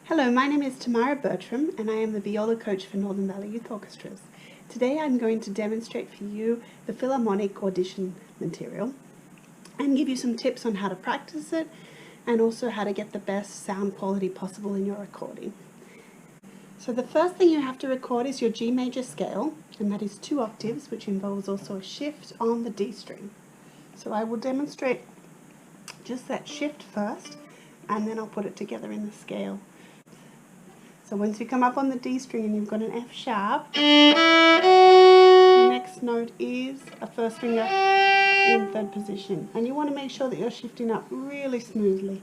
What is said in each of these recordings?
Hello, my name is Tamara Bertram and I am the viola coach for Northern Valley Youth Orchestras. Today I'm going to demonstrate for you the Philharmonic audition material and give you some tips on how to practice it and also how to get the best sound quality possible in your recording. So the first thing you have to record is your G major scale, and that is 2 octaves, which involves also a shift on the D string. So I will demonstrate just that shift first and then I'll put it together in the scale. So once you come up on the D string and you've got an F sharp, the next note is a first finger in 3rd position. And you want to make sure that you're shifting up really smoothly.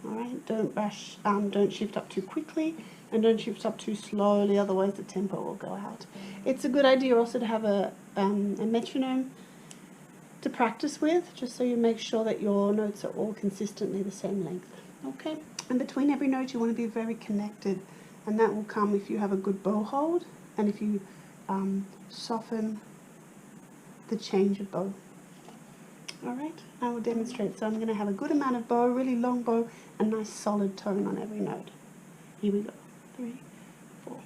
Alright, don't rush, don't shift up too quickly and don't shift up too slowly, otherwise the tempo will go out. It's a good idea also to have a metronome to practice with, just so you make sure that your notes are all consistently the same length. Okay, and between every note you want to be very connected, and that will come if you have a good bow hold and if you soften the change of bow. Alright, I will demonstrate. So I'm going to have a good amount of bow, really long bow, a nice solid tone on every note. Here we go. 3, 4.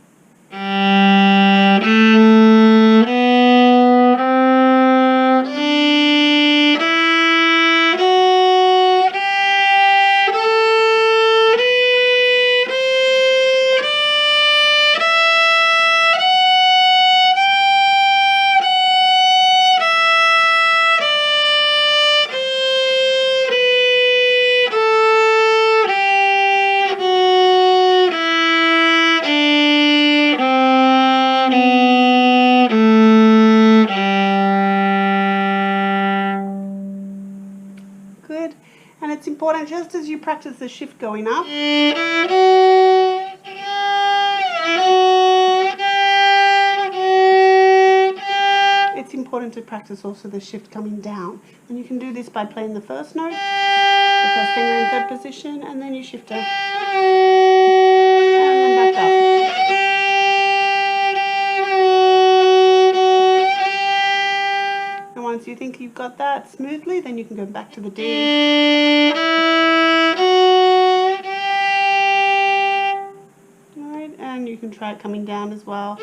Good, and it's important just as you practice the shift going up, it's important to practice also the shift coming down. And you can do this by playing the first note, the first finger in 3rd position, and then you shift it, and then back up. Once you think you've got that smoothly, then you can go back to the D. Alright, and you can try it coming down as well.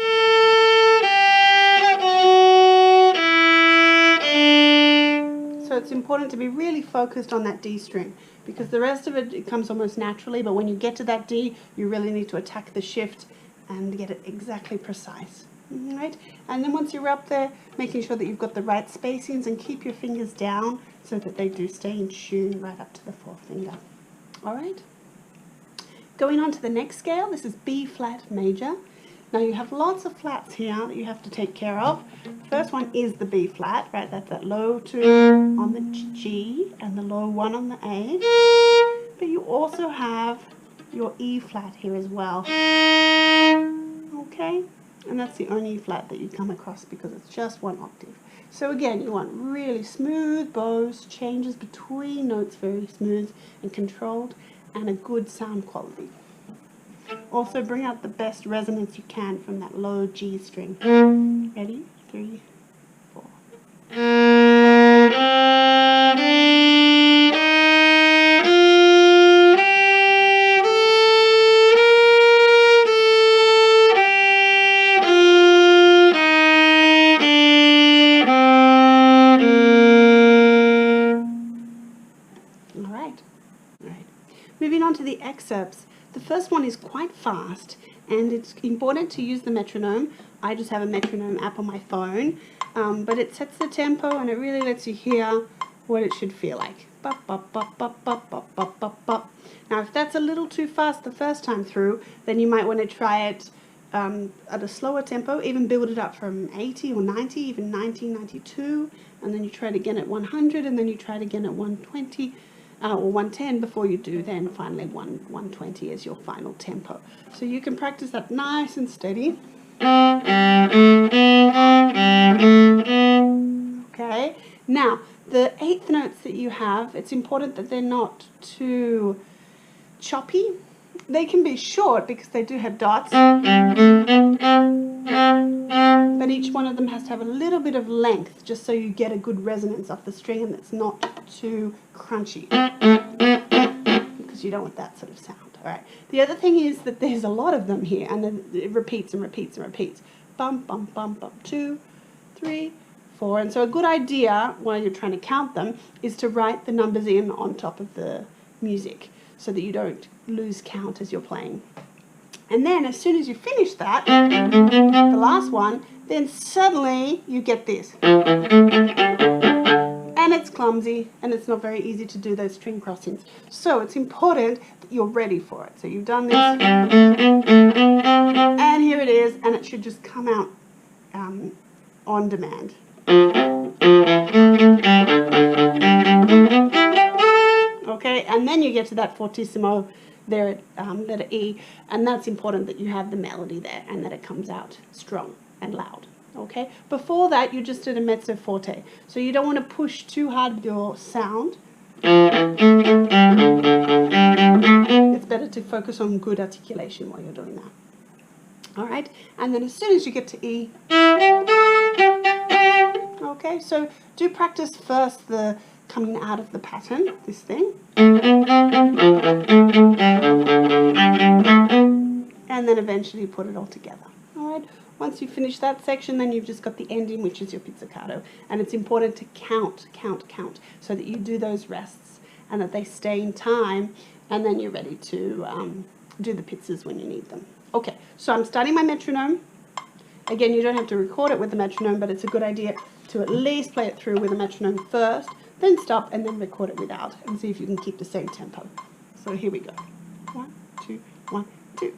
So it's important to be really focused on that D string, because the rest of it comes almost naturally, but when you get to that D, you really need to attack the shift and get it exactly precise. Right? And then once you're up there, making sure that you've got the right spacings and keep your fingers down so that they do stay in tune right up to the 4th finger. Alright? Going on to the next scale, this is B flat major. Now you have lots of flats here that you have to take care of. The first one is the B flat, right? That's that low 2 on the G and the low 1 on the A. But you also have your E flat here as well. Okay? And that's the only E flat that you come across because it's just 1 octave. So again, you want really smooth bows, changes between notes very smooth and controlled, and a good sound quality. Also bring out the best resonance you can from that low G string. Ready? 3, 4. Moving on to the excerpts. The first one is quite fast, and it's important to use the metronome. I just have a metronome app on my phone, but it sets the tempo and it really lets you hear what it should feel like. Bop, bop, bop, bop, bop, bop, bop, bop, bop. Now if that's a little too fast the first time through, then you might want to try it at a slower tempo, even build it up from 80 or 90, even 90, 92, and then you try it again at 100, and then you try it again at 120, or 110 before you do then finally 120 as your final tempo. So you can practice that nice and steady. Okay, now the 8th notes that you have, it's important that they're not too choppy. They can be short because they do have dots, but each one of them has to have a little bit of length just so you get a good resonance off the string and it's not too crunchy. because you don't want that sort of sound. All right. The other thing is that there's a lot of them here, and then it repeats and repeats and repeats. Bum, bum, bum, bum, 2, 3, 4. And so a good idea while you're trying to count them is to write the numbers in on top of the music so that you don't lose count as you're playing. And then as soon as you finish that, the last one, then suddenly you get this. And it's clumsy, and it's not very easy to do those string crossings. So it's important that you're ready for it. So you've done this, and here it is, and it should just come out on demand. Okay, and then you get to that fortissimo there at letter E, and that's important that you have the melody there and that it comes out strong and loud. Okay, before that you just did a mezzo forte, so you don't want to push too hard with your sound. It's better to focus on good articulation while you're doing that. All right, and then as soon as you get to E, okay, so do practice first the coming out of the pattern, this thing, and then eventually put it all together. All right. Once you finish that section, then you've just got the ending, which is your pizzicato. And it's important to count, so that you do those rests and that they stay in time, and then you're ready to do the pizzas when you need them. Okay, so I'm starting my metronome. Again, you don't have to record it with the metronome, but it's a good idea to at least play it through with a metronome first, then stop and then record it without, and see if you can keep the same tempo. So here we go. 1, 2, 1, 2.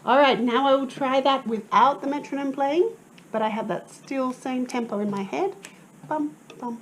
Alright, now I will try that without the metronome playing, but I have that still same tempo in my head. Bum, bum,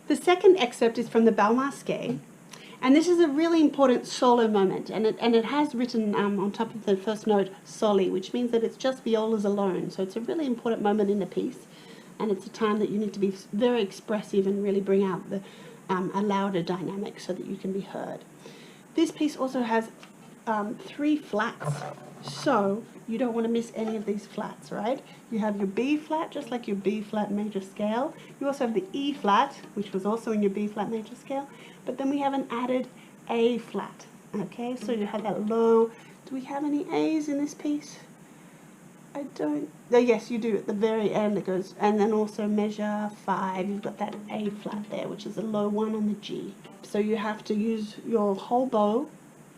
The second excerpt is from the bowel masqué, and this is a really important solo moment, and it has written on top of the first note soli, which means that it's just violas alone. So it's a really important moment in the piece, and it's a time that you need to be very expressive and really bring out the a louder dynamic so that you can be heard. This piece also has 3 flats, so you don't want to miss any of these flats, right? You have your B flat, just like your B flat major scale. You also have the E flat, which was also in your B flat major scale, but then we have an added A flat, okay? So you have that low. Do we have any A's in this piece? I don't. Oh, yes, you do. At the very end it goes, and then also measure 5, you've got that A flat there, which is a low 1 on the G. So you have to use your whole bow,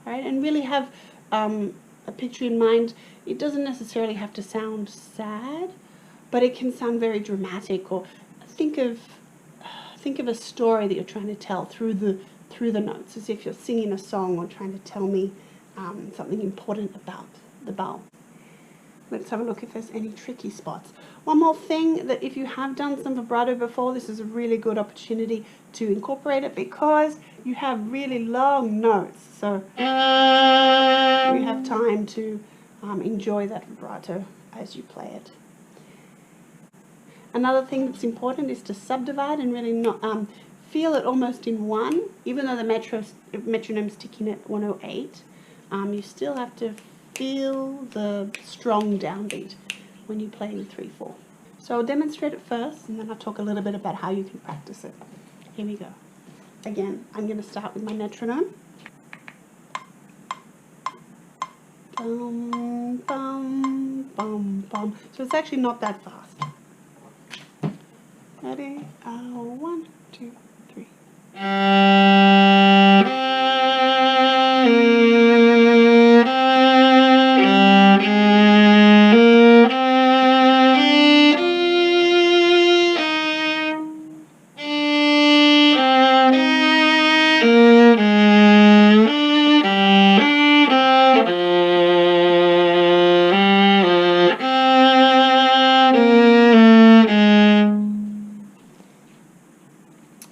right, and really have a picture in mind. It doesn't necessarily have to sound sad, but it can sound very dramatic, or think of a story that you're trying to tell through the notes, as if you're singing a song or trying to tell me something important about the bow. Let's have a look if there's any tricky spots. One more thing, that if you have done some vibrato before, this is a really good opportunity to incorporate it, because you have really long notes, so you have time to enjoy that vibrato as you play it. Another thing that's important is to subdivide and really not feel it almost in one. Even though the metronome's ticking at 108, you still have to feel the strong downbeat when you play in 3/4. So I'll demonstrate it first, and then I'll talk a little bit about how you can practice it. Here we go. Again, I'm going to start with my metronome. Bum, bum, bum, bum. So it's actually not that fast. Ready? 1, 2, 3.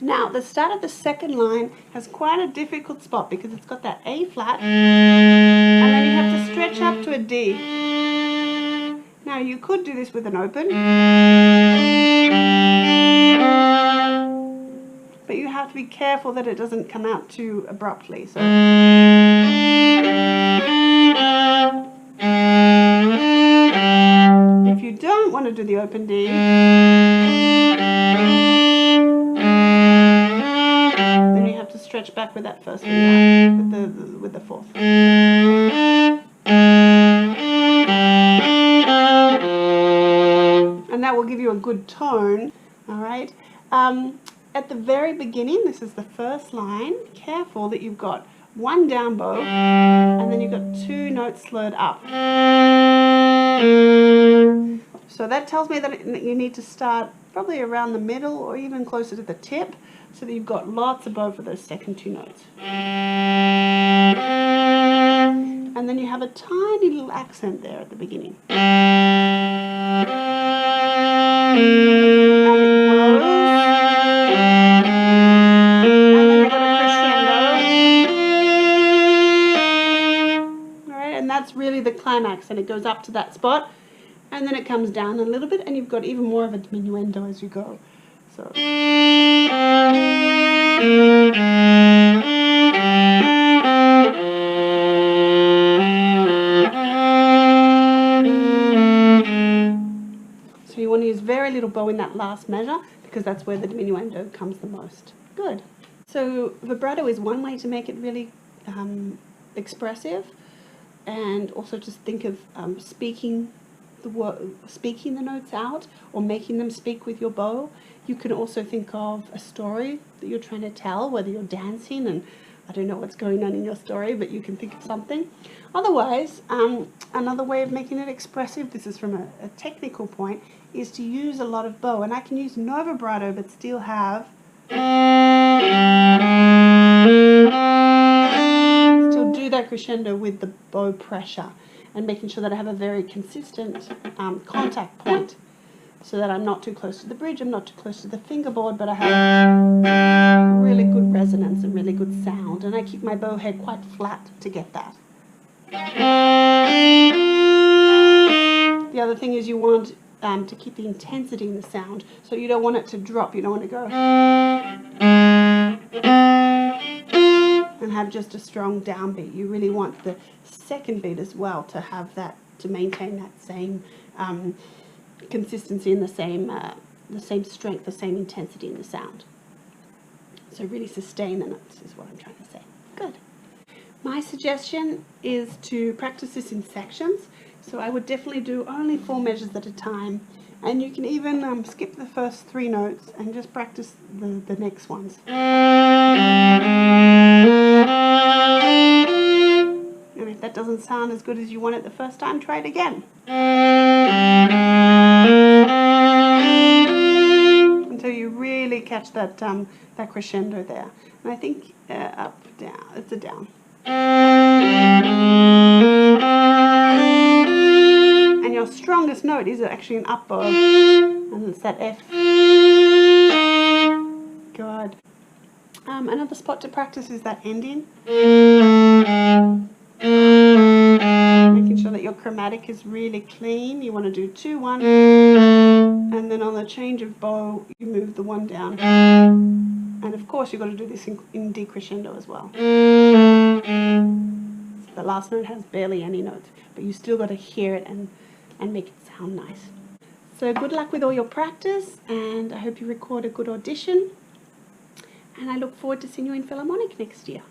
Now, the start of the second line has quite a difficult spot because it's got that A flat, and then you have to stretch up to a D. Now, you could do this with an open, but you have to be careful that it doesn't come out too abruptly. So, if you don't want to do the open D, then you have to stretch back with that first finger, with the fourth. And that will give you a good tone, all right? At the very beginning, this is the first line, careful that you've got one down bow, and then you've got two notes slurred up. So that tells me that you need to start probably around the middle or even closer to the tip, so that you've got lots of bow for those second two notes. And then you have a tiny little accent there at the beginning. And it grows. And then you've got a crescendo. Alright, and that's really the climax, and it goes up to that spot, and then it comes down a little bit, and you've got even more of a diminuendo as you go. So. So you want to use very little bow in that last measure because that's where the diminuendo comes the most. Good. So vibrato is one way to make it really expressive, and also just think of speaking the notes out or making them speak with your bow. You can also think of a story that you're trying to tell, whether you're dancing and I don't know what's going on in your story, but you can think of something. Otherwise, another way of making it expressive, this is from a technical point, is to use a lot of bow. And I can use no vibrato but still have, still do that crescendo with the bow pressure, and making sure that I have a very consistent contact point, so that I'm not too close to the bridge, I'm not too close to the fingerboard, but I have really good resonance and really good sound, and I keep my bow head quite flat to get that. The other thing is you want to keep the intensity in the sound, so you don't want it to drop, you don't want to go and have just a strong downbeat. You really want the second beat as well to have that, to maintain that same consistency and the same strength, the same intensity in the sound. So really sustain the notes is what I'm trying to say. Good. My suggestion is to practice this in sections. So I would definitely do only 4 measures at a time, and you can even skip the first 3 notes and just practice the next ones. And if that doesn't sound as good as you want it the first time, try it again. Until you really catch that that crescendo there. And I think up, down, it's a down. And your strongest note is actually an up bow, and it's that F. Good. Another spot to practice is that ending. Making sure that your chromatic is really clean. You want to do 2, 1, and then on the change of bow, you move the 1 down. And of course, you've got to do this in decrescendo as well. So the last note has barely any notes, but you still got to hear it and make it sound nice. So good luck with all your practice, and I hope you record a good audition. And I look forward to seeing you in Philharmonic next year.